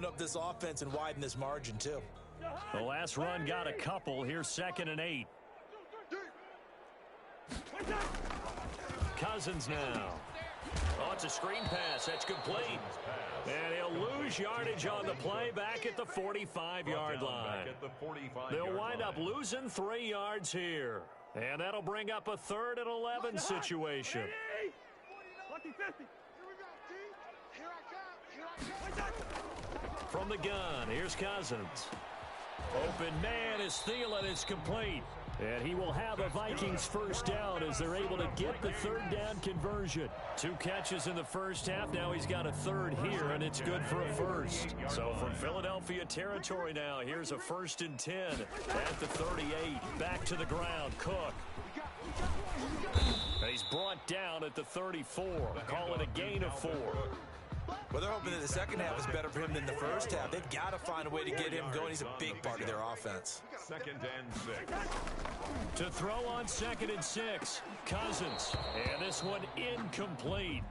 up this offense and widen this margin, too. The last run got a couple. Here's 2nd and 8. Cousins now. Oh, it's a screen pass. That's complete. And he'll lose yardage on the play back at the 45-yard line. They'll wind up losing 3 yards here. And that'll bring up a 3rd and 11 situation. From the gun, here's Cousins. Open man is Thielen. Is complete. And he will have a Vikings first down as they're able to get the 3rd down conversion. 2 catches in the first half. Now he's got a 3rd here, and it's good for a first. So from Philadelphia territory now, here's a 1st and 10 at the 38. Back to the ground, Cook. And he's brought down at the 34. Call it a gain of 4. Well, they're hoping that the second half is better for him than the first half. They've got to find a way to get him going. He's a big part of their offense. 2nd and 6. To throw on 2nd and 6, Cousins. And this one incomplete.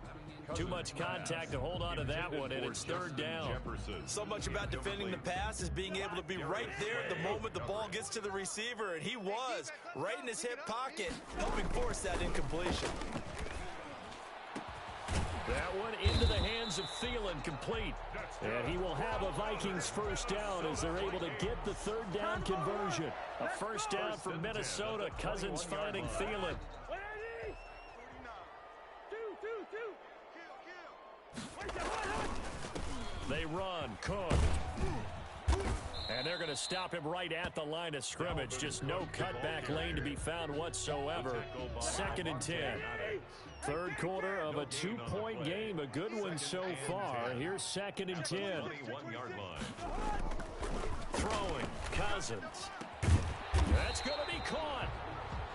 Too much contact to hold on to that one, and it's 3rd down. So much about defending the pass is being able to be right there at the moment the ball gets to the receiver, and he was right in his hip pocket, helping force that incompletion. That one into the hands of Thielen, complete. And he will have a Vikings first down as they're able to get the 3rd down conversion. A first down for Minnesota. Cousins finding Thielen. They run. Cook. And they're going to stop him right at the line of scrimmage. Just no cutback lane to be found whatsoever. 2nd and 10. 3rd quarter of a 2-point game. A good one so far. Here's 2nd and 10. Throwing. Cousins. That's going to be caught.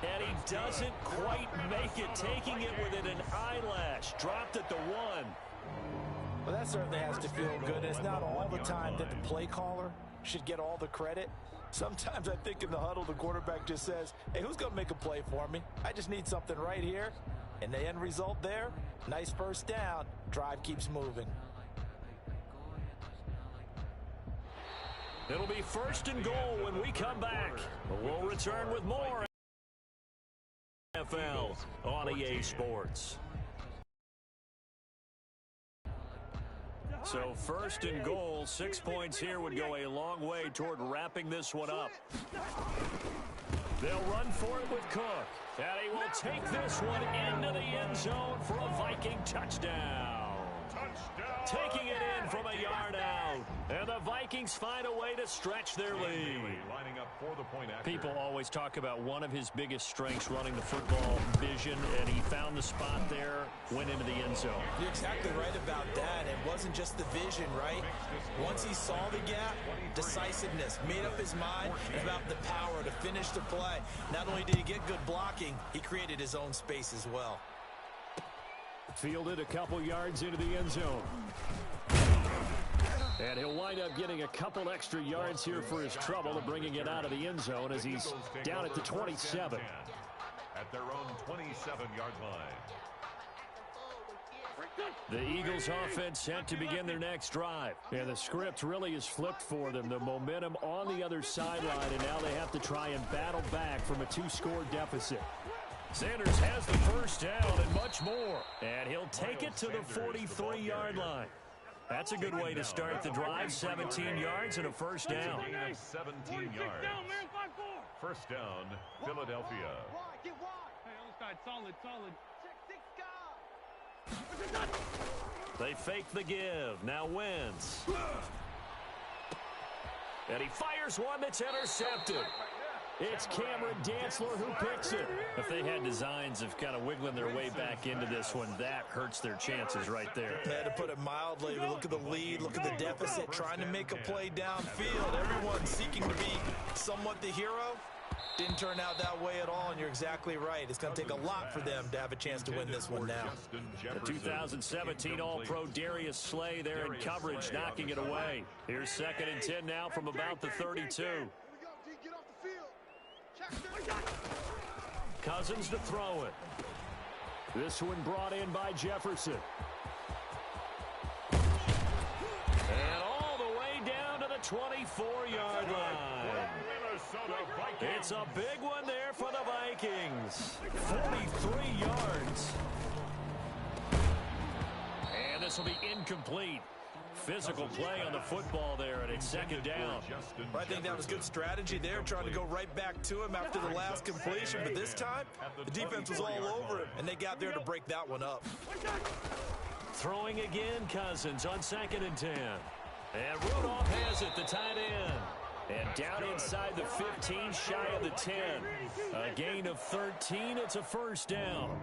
And he doesn't quite make it. Taking it within an eyelash. Dropped at the 1. Well, that certainly has to feel good. And it's not all the time that the play caller should get all the credit. Sometimes I think in the huddle, the quarterback just says, hey, who's going to make a play for me? I just need something right here. And the end result there, nice first down. Drive keeps moving. It'll be 1st and goal when we come back. We'll return with more NFL on EA Sports. So 1st and goal, 6 points here would go a long way toward wrapping this one up. They'll run for it with Cook. And he will take this one into the end zone for a Viking touchdown. Taking it in from a yard out. And the Vikings find a way to stretch their lead. People always talk about one of his biggest strengths, running the football, vision, and he found the spot there, went into the end zone. You're exactly right about that. It wasn't just the vision, right? Once he saw the gap, decisiveness, made up his mind about the power to finish the play. Not only did he get good blocking, he created his own space as well. Fielded a couple yards into the end zone. And he'll wind up getting a couple extra yards here for his trouble and bringing it out of the end zone as he's down at the 27. At their own 27-yard line. The Eagles offense set to begin their next drive. And the script really is flipped for them. The momentum on the other sideline, and now they have to try and battle back from a 2-score deficit. Sanders has the first down and much more. And he'll take it to the 43-yard line. That's a good way to start the drive. 17 yards and a first down. 17 yards. First down, Philadelphia. They fake the give. Now Wentz. And he fires one that's intercepted. It's Cameron Dantzler who picks it. If they had designs of kind of wiggling their way back into this one, that hurts their chances right there. To put it mildly, look at the lead, look at the deficit, trying to make a play downfield. Everyone seeking to be somewhat the hero. Didn't turn out that way at all, and you're exactly right. It's going to take a lot for them to have a chance to win this one now. The 2017 All-Pro Darius Slay there in coverage, knocking it away. Here's 2nd and 10 now from about the 32. Cousins to throw it. This one brought in by Jefferson. And all the way 24-yard line. It's a big one there for the Vikings. 43 yards. And this will be incomplete. Physical play on the football there, and it's second down. I think that was good strategy there, trying to go right back to him after the last completion. But this time, the defense was all over him, and they got there to break that one up. Throwing again, Cousins on 2nd and 10. And Rudolph has it, the tight end. And down inside the 15, shy of the 10. A gain of 13, it's a first down.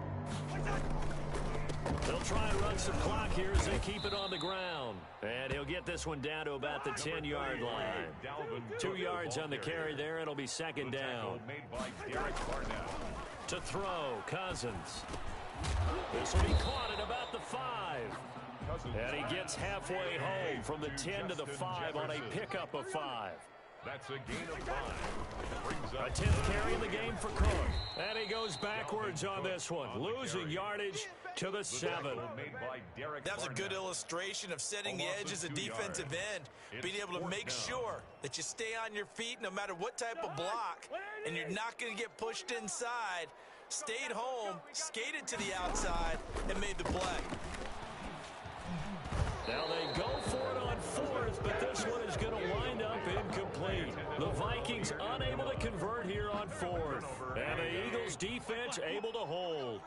They'll try and run some clock here as they keep it on the ground. And he'll get this one down to about the 10-yard line. 2 yards on the carry there. It'll be second down. To throw, Cousins. This will be caught at about the 5. And he gets halfway home from the 10 to the 5 on a pickup of 5. That's a gain of 5. A 10th carry in the game for Cook. And he goes backwards on this one, losing yardage to the 7. That was a good illustration of setting the edge as a defensive end, being able to make sure that you stay on your feet no matter what type of block, and you're not going to get pushed inside. Stayed home, skated to the outside, and made the play. Now they go for it on 4th, but this one is going to wind up incomplete. The Vikings unable to convert here on 4th. And the Eagles defense able to hold.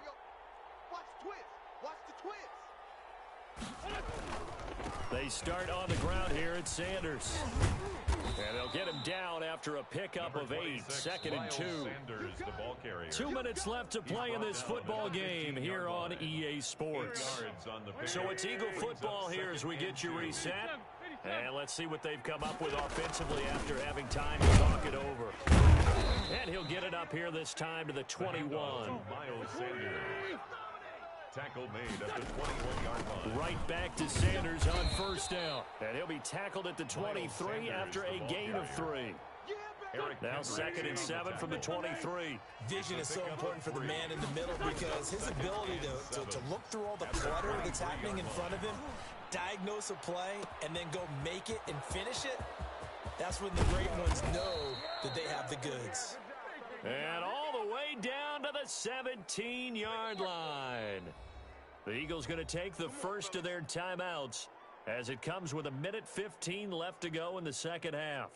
They start on the ground here at Sanders. And they'll get him down after a pickup of 8, 2nd and 2. 2 minutes left to play in this football game here on EA Sports. So it's Eagle football here as we get you reset. And let's see what they've come up with offensively after having time to talk it over. And he'll get it up here this time to the 21. Tackle made at the 21-yard line. Right back to Sanders on first down. And he'll be tackled at the 23 after a gain of 3. Now 2nd and 7 from the 23. Vision is so important for the man in the middle because his ability to look through all the clutter that's happening in front of him, diagnose a play, and then go make it and finish it, that's when the great ones know that they have the goods. And all the way down to the 17-yard line. The Eagles going to take the first of their timeouts as it comes with 1:15 left to go in the second half.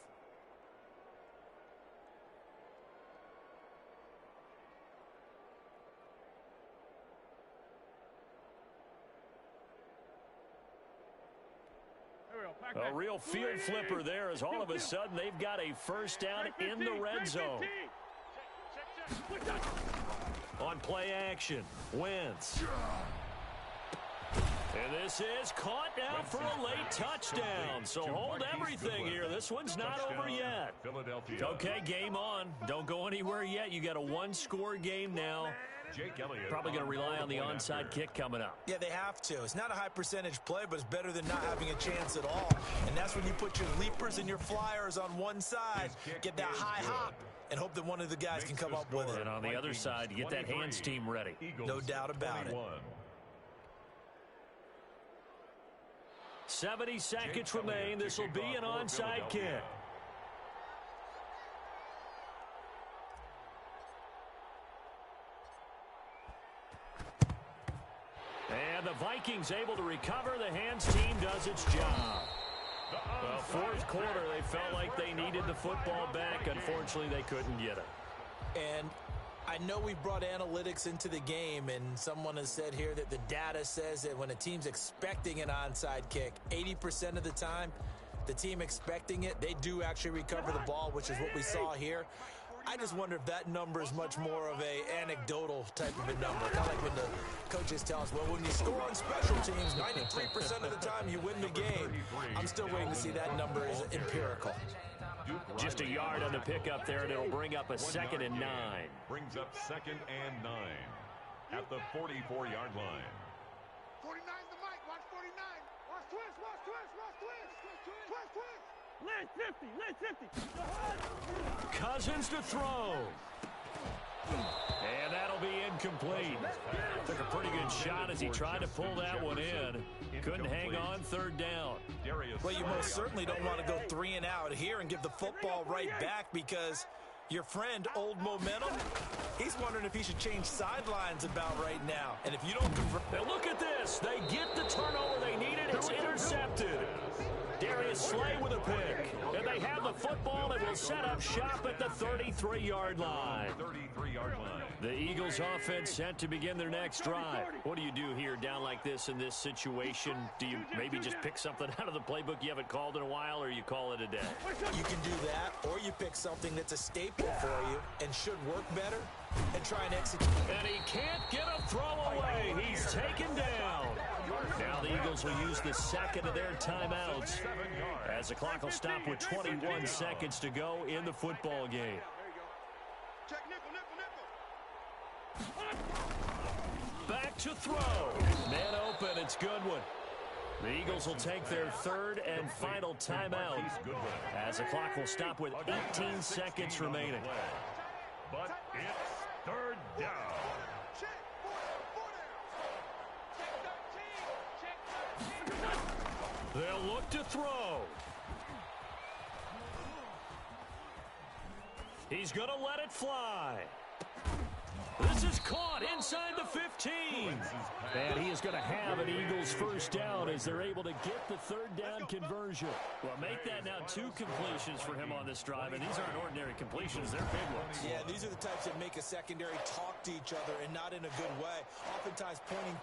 A real field flipper there as all of a sudden they've got a first down in the red zone. On play action, Wentz. And this is caught now for a late touchdown. So hold everything here. This one's not over yet. Okay, game on. Don't go anywhere yet. You got a one-score game now. Probably going to rely on the onside kick coming up. Yeah, they have to. It's not a high percentage play, but it's better than not having a chance at all. And that's when you put your leapers and your flyers on one side, get that high hop, and hope that one of the guys can come up with it. And on the other side, you get that hands team ready. No doubt about it. 70 seconds remain. This will be an onside kick. And the Vikings able to recover. The hands team does its job. Well, fourth quarter, they felt like they needed the football back. Unfortunately, they couldn't get it. And I know we brought analytics into the game, and someone has said here that the data says that when a team's expecting an onside kick, 80% of the time, the team expecting it, they do actually recover the ball, which is what we saw here. I just wonder if that number is much more of a anecdotal type of a number. Kind of like when the coaches tell us, well, when you score on special teams, 93% of the time you win the game. I'm still waiting to see that number is empirical. Just a yard on the pickup there, and it'll bring up a 2nd and 9. Brings up 2nd and 9 at the 44-yard line. 49's the mic. Watch 49. Watch twist. Watch twist. Watch twist. Twist, twist. Led 50. Led 50. Cousins to throw. And that'll be incomplete. Took a pretty good shot as he tried to pull that one in. Couldn't hang on third down. Well, you most certainly don't want to go 3 and out here and give the football right back, because your friend, Old Momentum, he's wondering if he should change sidelines about right now. And if you don't convert... Now look at this. They get the turnover they needed. It's intercepted. Darius Slay with a pick. And they have the football and will set up shop at the 33-yard line. 33-yard line. The Eagles offense set to begin their next drive. What do you do here down like this in this situation? Do you maybe just pick something out of the playbook you haven't called in a while, or you call it a day? You can do that, or you pick something that's a staple for you and should work better and try and execute. And he can't get a throw away. He's taken down. Now the Eagles will use the second of their timeouts as the clock will stop with 21 seconds to go in the football game. Check nickel, nickel, nickel. Back to throw. Man open. It's Goodwin. The Eagles will take their third and final timeout as the clock will stop with 18 seconds remaining. But it's third down. Check, four down. Check 13. They'll look to throw. He's going to let it fly. This is caught inside the 15. And he is going to have an Eagles first down as they're able to get the third down conversion. Well, make that now 2 completions for him on this drive, and these aren't ordinary completions. They're big ones. Yeah, these are the types that make a secondary talk to each other, and not in a good way. Oftentimes pointing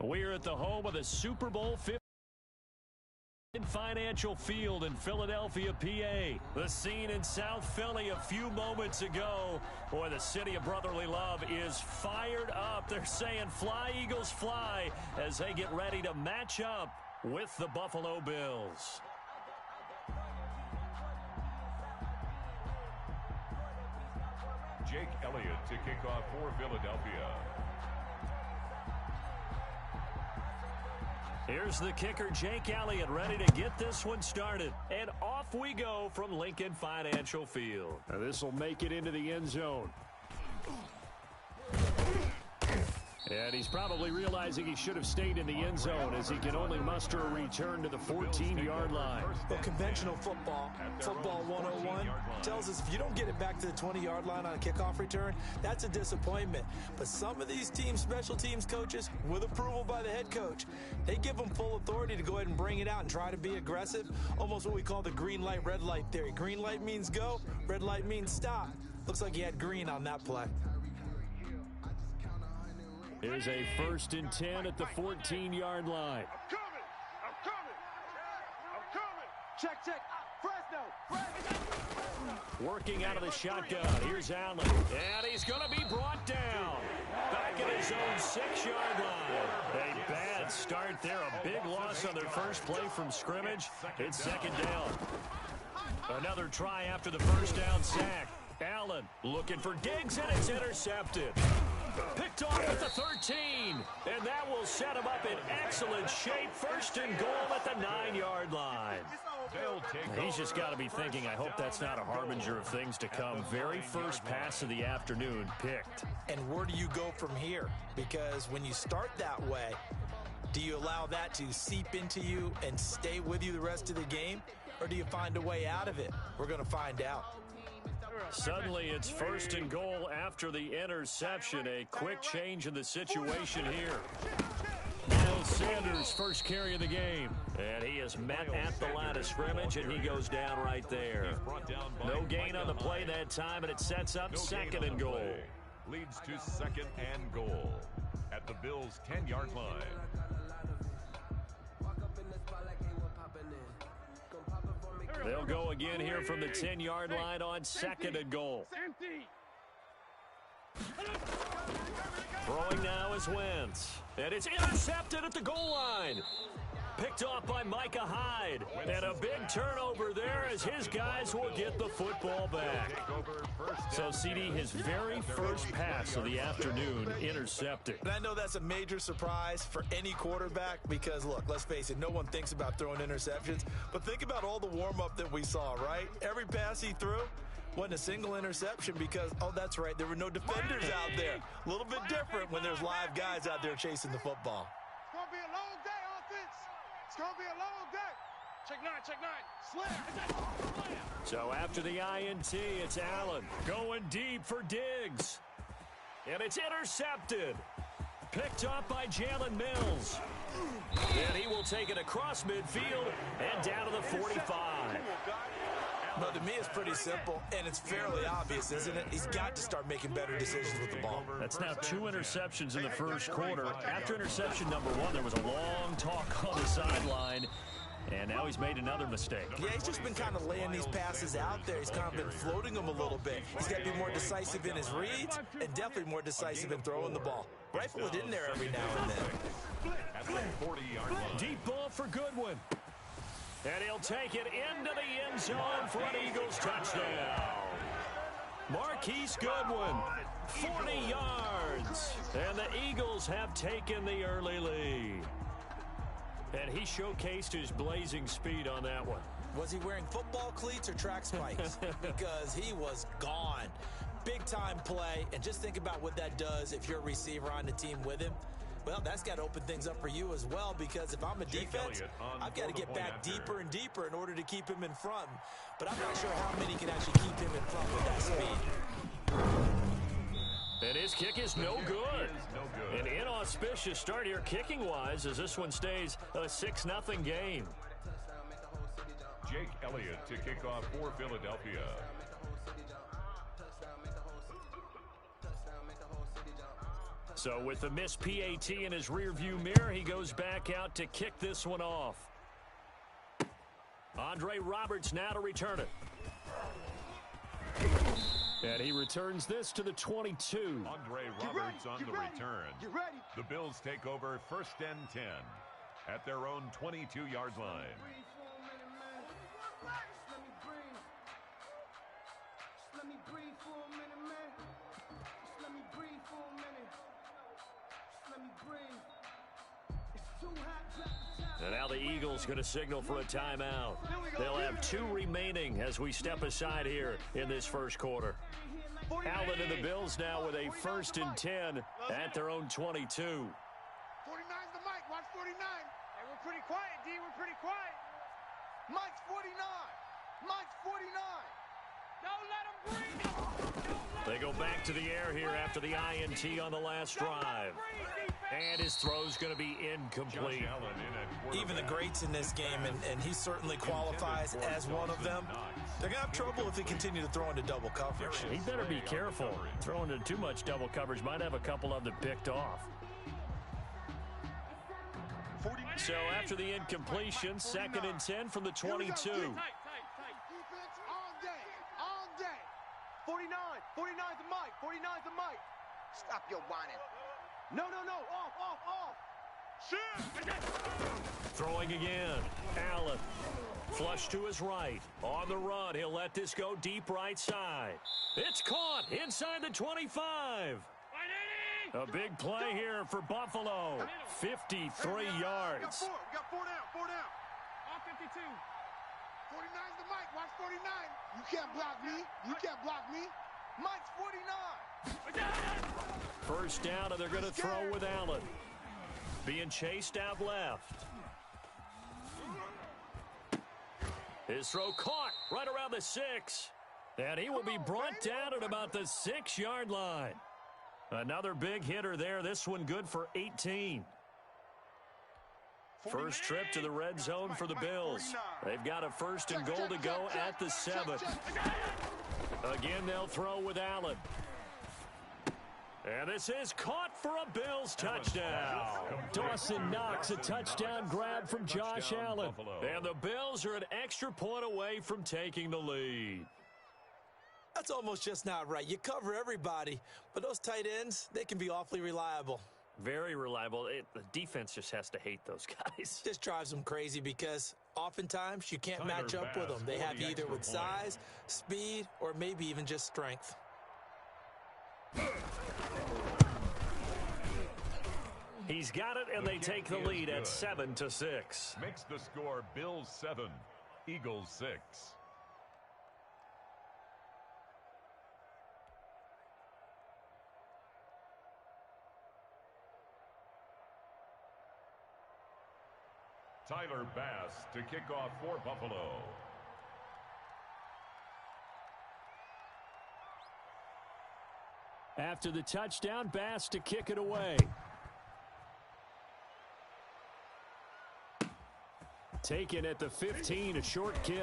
We're at the home of the Super Bowl 50 in Financial Field in Philadelphia, PA. The scene in South Philly a few moments ago. Boy, the city of brotherly love is fired up. They're saying, "Fly, Eagles, fly," as they get ready to match up with the Buffalo Bills. Jake Elliott to kick off for Philadelphia. Here's the kicker, Jake Elliott, ready to get this one started. And off we go from Lincoln Financial Field. Now this will make it into the end zone. And he's probably realizing he should have stayed in the end zone as he can only muster a return to the 14-yard line. Well, conventional football 101, tells us if you don't get it back to the 20-yard line on a kickoff return, that's a disappointment. But some of these teams, special teams coaches, with approval by the head coach, they give them full authority to go ahead and bring it out and try to be aggressive, almost what we call the green light, red light theory. Green light means go, red light means stop. Looks like he had green on that play. Here's a 1st and 10 at the 14-yard line. I'm coming. Check. Fresno. Working out of the shotgun. Here's Allen. And he's going to be brought down. Back at his own 6-yard line. A bad start there. A big loss on their first play from scrimmage. It's 2nd down. Another try after the 1st down sack. Allen looking for Diggs, and it's intercepted. Picked off at the 13, and that will set him up in excellent shape. 1st and goal at the 9-yard line. He's just got to be thinking, I hope that's not a harbinger of things to come. Very first pass of the afternoon picked. And where do you go from here? Because when you start that way, do you allow that to seep into you and stay with you the rest of the game? Or do you find a way out of it? We're going to find out. Suddenly it's 1st and goal after the interception. A quick change in the situation here. Miles Sanders' first carry of the game. And he is met at the line of scrimmage, and he goes down right there. No gain on the play that time, and it sets up 2nd and goal. Leads to 2nd and goal at the Bills' 10-yard line. They'll go again here from the 10-yard line on 2nd and goal. Throwing now is Wentz. And it's intercepted at the goal line. Picked off by Micah Hyde. And a big turnover there as his guys will get the football back. So, CD, his very first pass of the afternoon intercepted. And I know that's a major surprise for any quarterback because, look, let's face it, no one thinks about throwing interceptions. But think about all the warm-up that we saw, right? Every pass he threw wasn't a single interception because, oh, that's right, there were no defenders out there. A little bit different when there's live guys out there chasing the football. It's going to be a long day, offense. It's going to be a long day. Check 9. Slam. So after the INT, it's Allen going deep for Diggs. And it's intercepted. Picked off by Jalen Mills. And he will take it across midfield and down to the 45. No, to me, it's pretty simple, and it's fairly obvious, isn't it? He's got to start making better decisions with the ball. That's now 2 interceptions in the first quarter. After interception number 1, there was a long talk on the sideline, and now he's made another mistake. Yeah, he's just been kind of laying these passes out there. He's kind of been floating them a little bit. He's got to be more decisive in his reads and definitely more decisive in throwing the ball. Rifle it in there every now and then. At the 40-yard line. Deep ball for Goodwin. And he'll take it into the end zone for an Eagles touchdown. Marquise Goodwin, 40 yards. And the Eagles have taken the early lead. And he showcased his blazing speed on that one. Was he wearing football cleats or track spikes? Because he was gone. Big-time play. And just think about what that does if you're a receiver on the team with him. Well, that's got to open things up for you as well, because if I'm a defense, I've got to get back deeper and deeper in order to keep him in front. But I'm not sure how many can actually keep him in front with that speed. And his kick is no good. An inauspicious start here kicking-wise as this one stays a 6-0 game. Jake Elliott to kick off for Philadelphia. So with the missed PAT in his rearview mirror, he goes back out to kick this one off. Andre Roberts now to return it. And he returns this to the 22. Andre Roberts on the return. The Bills take over 1st and 10 at their own 22-yard line. Let me breathe for a minute, man. Just let me breathe for a minute. Just let me breathe. It's too hot, drop the top. And now the Eagles going to signal for a timeout. They'll have 2 remaining as we step aside here in this first quarter. Allen and the Bills now with a 1st and 10 at their own 22. 49's the mic. Watch 49. Hey, we're pretty quiet, D. We're pretty quiet. Mike's 49. Mike's 49. Don't let him breathe. They go back to the air here after the INT on the last drive. And his throw's going to be incomplete. Even the greats in this game, and he certainly qualifies as one of them, they're going to have trouble if they continue to throw into double coverage. He better be careful. Throwing into too much double coverage might have a couple of them picked off. So after the incompletion, 2nd and 10 from the 22. Defense all day. All day. 49. 49's the mic. 49's the mic. Stop your whining. No. Off. Shit. Throwing again. Allen. Flush to his right. On the run. He'll let this go deep right side. It's caught inside the 25. A big play here for Buffalo. 53 yards. We got 4 down. All 52. 49's the mic. Watch 49. You can't block me. You can't block me. Mike's 49. First down, and they're going to throw with Allen. Being chased out left. His throw caught right around the 6. And he will be brought down at about the 6-yard line. Another big hitter there. This one good for 18. First trip to the red zone for the Bills. They've got a 1st and goal to go at the 7. Again, they'll throw with Allen. And this is caught for a Bills touchdown. Dawson Knox, a touchdown grab from Josh Allen. And the Bills are an extra point away from taking the lead. That's almost just not right. You cover everybody, but those tight ends, they can be awfully reliable. Very reliable. The defense just has to hate those guys. Just drives them crazy because oftentimes you can't match up with them. They have you either with size, speed, or maybe even just strength. He's got it, and they take the lead at 7-6. Makes the score Bills 7, Eagles 6. Tyler Bass to kick off for Buffalo. After the touchdown, Bass to kick it away. Taken at the 15, a short kick.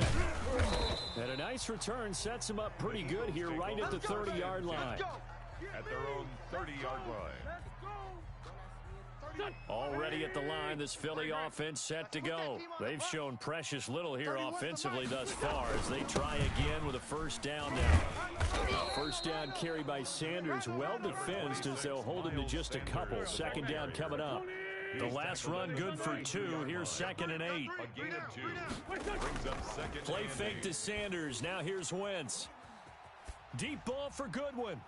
And a nice return sets him up pretty good here right at the 30-yard line. At their own 30-yard line. Already at the line, this Philly offense set to go. They've shown precious little here offensively thus far as they try again with a 1st down now. First down carry by Sanders, well defensed as they'll hold him to just a couple. 2nd down coming up. The last run good for 2. Here's 2nd and 8. A gain of 2. Brings up 2nd Play and fake 8. to Sanders. Now here's Wentz. Deep ball for Goodwin.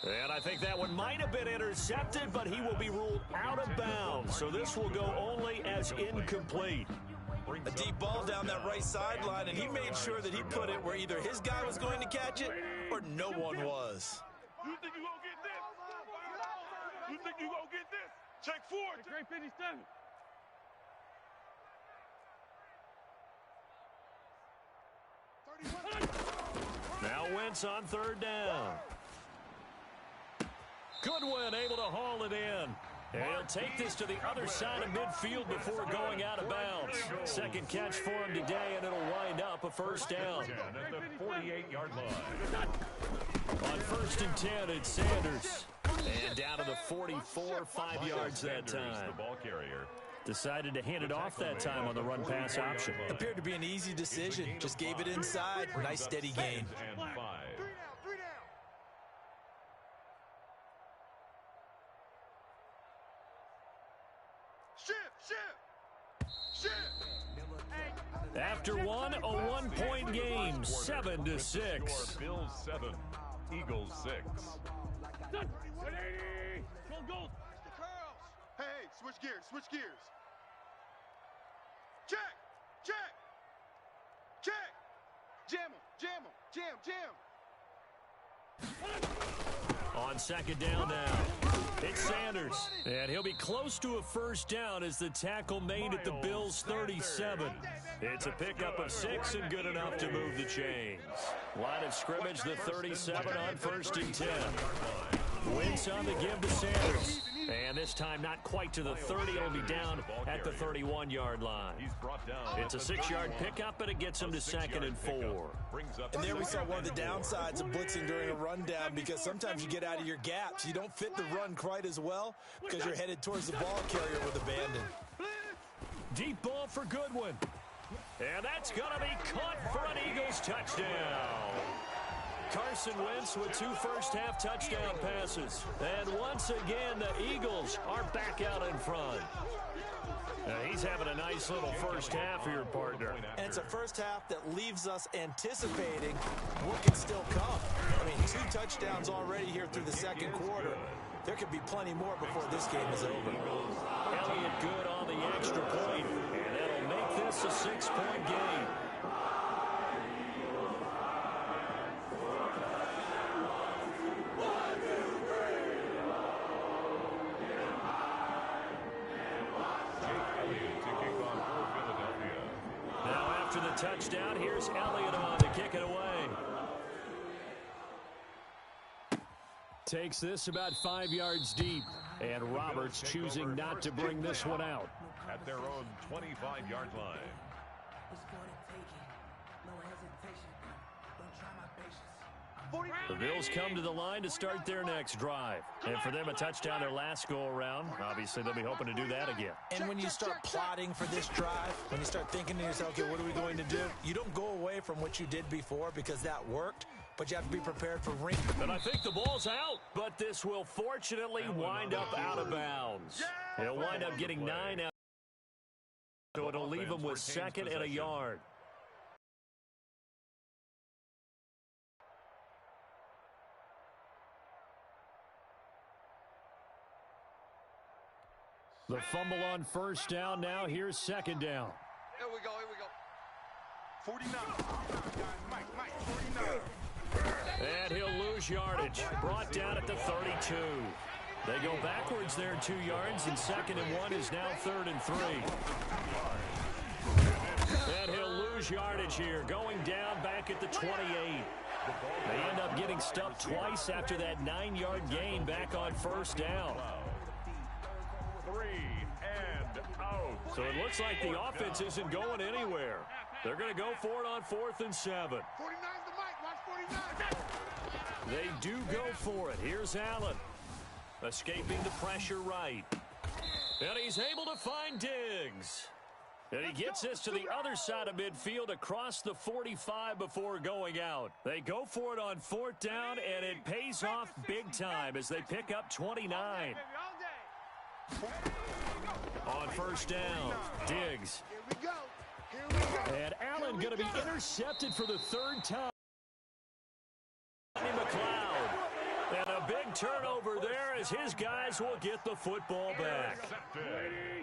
And I think that one might have been intercepted, but he will be ruled out of bounds. So this will go only as incomplete. A deep ball down that right sideline, and he made sure that he put it where either his guy was going to catch it or no one was. You think you gonna get this? You think you gonna get this? Check 4. Great 57. Now Wentz on 3rd down. Goodwin able to haul it in. And he'll take this to the other side of midfield before going out of bounds. 2nd catch for him today, and it'll wind up a 1st down. At the 48-yard line. On 1st and 10, it's Sanders. And down to the 44, 5 yards that time. The ball carrier. Decided to hand it off that time on the run-pass option. Appeared to be an easy decision. Just gave it inside. Nice steady gain. And 5. 3 down. Shift. After one, a 1-point game, 7-6. Bills 7, Eagles 6. 180. Go. Hey, switch gears. Check. Jam. On second down now, it's Sanders. And he'll be close to a first down as the tackle made at the Bills' 37. It's a pickup of 6 and good enough to move the chains. Line of scrimmage, the 37 on 1st and 10. Wentz on the give to Sanders. And this time not quite to the 30. It'll be down at the 31-yard line. It's a 6-yard pickup, and it gets him to 2nd and 4. And there we saw one of the downsides of blitzing during a rundown, because sometimes you get out of your gaps. You don't fit the run quite as well because you're headed towards the ball carrier with abandon. Deep ball for Goodwin. And that's going to be caught for an Eagles touchdown. Carson Wentz with 2 first-half touchdown passes. And once again, the Eagles are back out in front. Now, he's having a nice little first half here, partner. And it's a first half that leaves us anticipating what can still come. I mean, 2 touchdowns already here through the second quarter. There could be plenty more before this game is over. Elliott good on the extra point, and that'll make this a 6-point game. Touchdown. Here's Elliott on to kick it away. Takes this about 5 yards deep. And Roberts choosing not to bring this one out. At their own 25-yard line. The Bills come to the line to start their next drive. And for them, a touchdown their last go-around. Obviously, they'll be hoping to do that again. And when you start plotting for this drive, when you start thinking to yourself, okay, what are we going to do? You don't go away from what you did before because that worked, but you have to be prepared for wrinkles. And I think the ball's out, but this will fortunately wind up out of bounds. It'll wind up getting 9 out, so it'll leave them with 2nd and a yard. The fumble on first down. Now here's 2nd down. Here we go. 49. Mike, 49. And he'll lose yardage. Brought down at the 32. They go backwards there 2 yards, and 2nd and 1 is now 3rd and 3. And he'll lose yardage here, going down back at the 28. They end up getting stuffed twice after that 9-yard gain back on first down. 3 and out. So it looks like the offense isn't going anywhere. They're going to go for it on 4th and 7. 49's the mic. Watch 49. They do go for it. Here's Allen. Escaping the pressure right. And he's able to find Diggs. And he gets this to the other side of midfield across the 45 before going out. They go for it on 4th down, and it pays off big time as they pick up 29. On first down, Diggs. Here we go. And Allen going to be intercepted for the 3rd time. McLeod. And a big turnover there as his guys will get the football back.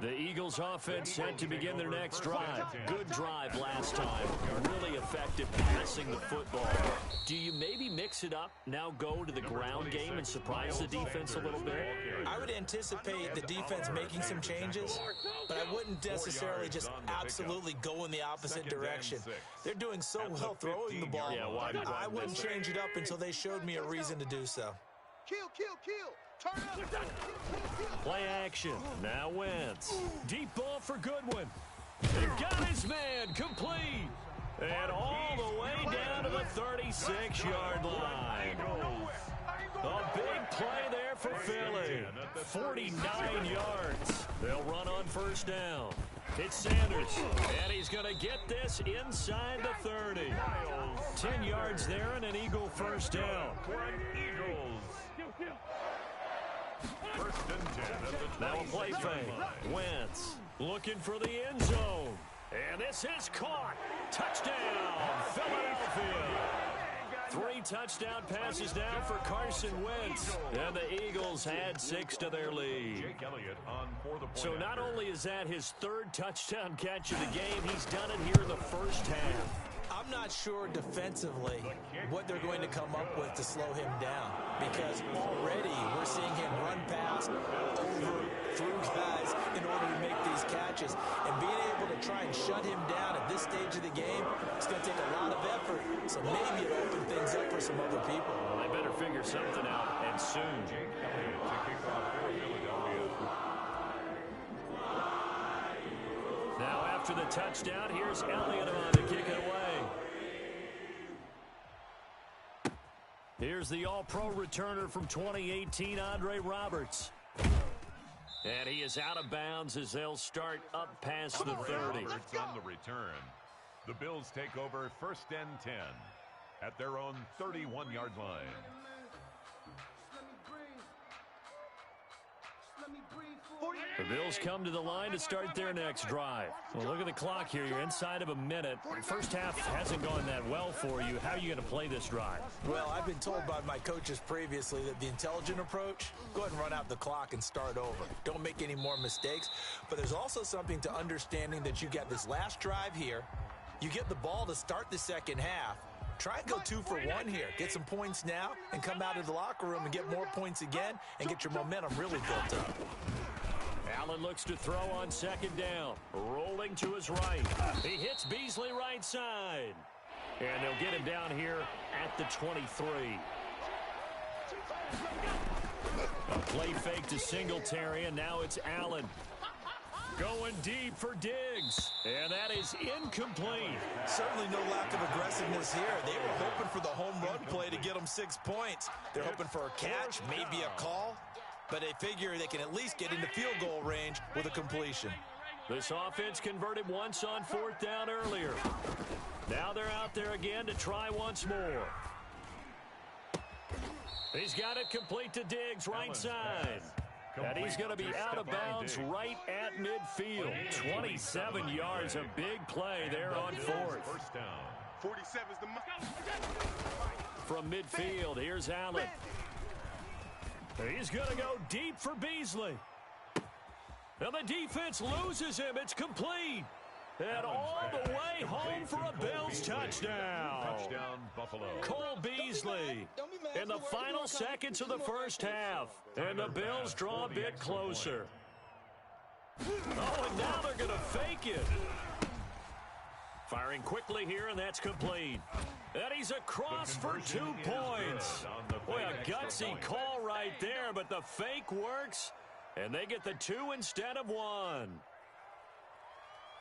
The Eagles offense set to begin their next drive. Good drive last time. Really effective passing the football. Do you maybe mix it up, now go to the ground game and surprise the defense a little bit? I would anticipate the defense making some changes, but I wouldn't necessarily just absolutely go in the opposite direction. They're doing so well throwing the ball. I wouldn't change it up until they showed me a reason to do so. Kill. Turn up. Play action. Now Wentz. Deep ball for Goodwin. He got his man complete. And all the way down to the 36-yard line. A big play there for Phil. 49 yards. They'll run on first down. It's Sanders, and he's going to get this inside the 30. 10 yards there and an Eagle first down. Eagles. First and 10 at the Now a play fake. Wentz looking for the end zone. And this is caught. Touchdown, Philadelphia. 3 touchdown passes now for Carson Wentz. And the Eagles add 6 to their lead. So not only is that his 3rd touchdown catch of the game, he's done it here in the first half. I'm not sure defensively what they're going to come up with to slow him down, because already we're seeing him run past, over, through guys in order to make these catches. And being able to try and shut him down at this stage of the game, it's going to take a lot of effort. So maybe it open things up for some other people. Well, they better figure something out, and soon. Now after the touchdown, here's Elliott on to kick it away. Here's the All-Pro returner from 2018, Andre Roberts. And he is out of bounds as they'll start up past the 30. Roberts on the return. The Bills take over first and 10 at their own 31-yard line. The Bills come to the line to start their next drive. Well, look at the clock here. You're inside of a minute. The first half hasn't gone that well for you. How are you going to play this drive? Well, I've been told by my coaches previously that the intelligent approach, go ahead and run out the clock and start over. Don't make any more mistakes. But there's also something to understanding that you got this last drive here. You get the ball to start the second half. Try and go 2 for 1 here. Get some points now and come out of the locker room and get more points again and get your momentum really built up. Allen looks to throw on second down. Rolling to his right. He hits Beasley right side. And they'll get him down here at the 23. A play fake to Singletary, and now it's Allen. Going deep for Diggs. And that is incomplete. Certainly no lack of aggressiveness here. They were hoping for the home run play to get them 6 points. They're hoping for a catch, maybe a call. But they figure they can at least get into field goal range with a completion. This offense converted once on 4th down earlier. Now they're out there again to try once more. He's got it complete to Diggs, right side. And he's going to be out of bounds right at midfield. 27 yards, a big play there on 4th. 47's the From midfield, here's Allen. He's going to go deep for Beasley. And the defense loses him. It's complete. And all the way home for a Bills touchdown. Touchdown, Buffalo. Cole Beasley in the final seconds of the first half. And the Bills draw a bit closer. Oh, and now they're going to fake it. Firing quickly here, and that's complete. And he's across for 2 points. Boy, a gutsy call right there, but the fake works, and they get the 2 instead of 1.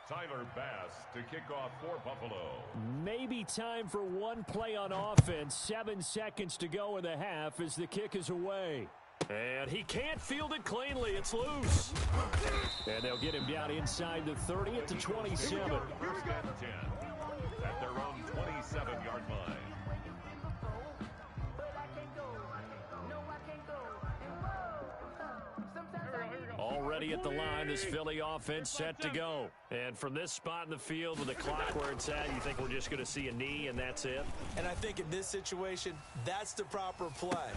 Tyler Bass to kick off for Buffalo. Maybe time for one play on offense. 7 seconds to go in the half as the kick is away. And he can't field it cleanly. It's loose. And they'll get him down inside the 30 at the 27. First and 10 at their own 27-yard line. Already at the line, this Philly offense set to go. And from this spot in the field with the clock where it's at, you think we're just going to see a knee and that's it? And I think in this situation, that's the proper play.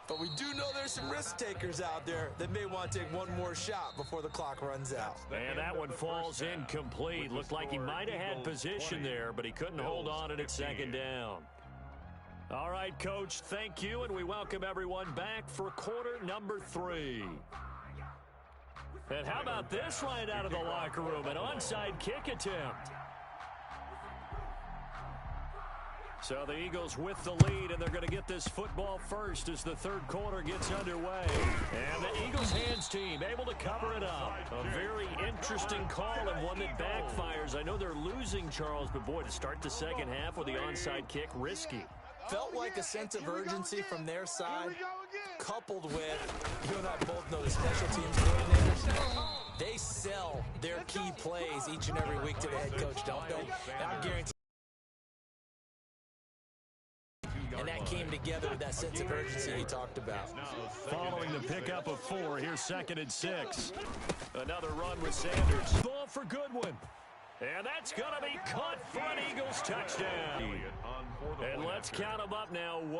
But we do know there's some risk takers out there that may want to take one more shot before the clock runs out. And that one falls incomplete. Looked like he might have had position there, but he couldn't hold on at second down. All right, Coach, thank you, and we welcome everyone back for quarter number 3. And how about this right out of the locker room, an onside kick attempt. So the Eagles with the lead, and they're going to get this football first as the third quarter gets underway. And the Eagles hands team able to cover it up. A very interesting call and one that backfires. I know they're losing, Charles, but boy, to start the second half with the onside kick, risky. Felt like a sense of urgency from their side. coupled with, you and I both know the special teams coordinators, they sell their key plays each and every week to the head coach, don't they? And I guarantee. And that came together with that sense of urgency he talked about. Following the pickup of 4, here's 2nd and 6. Another run with Sanders. Ball for Goodwin. And that's going to be caught for an Eagles touchdown. And let's count them up now. 1.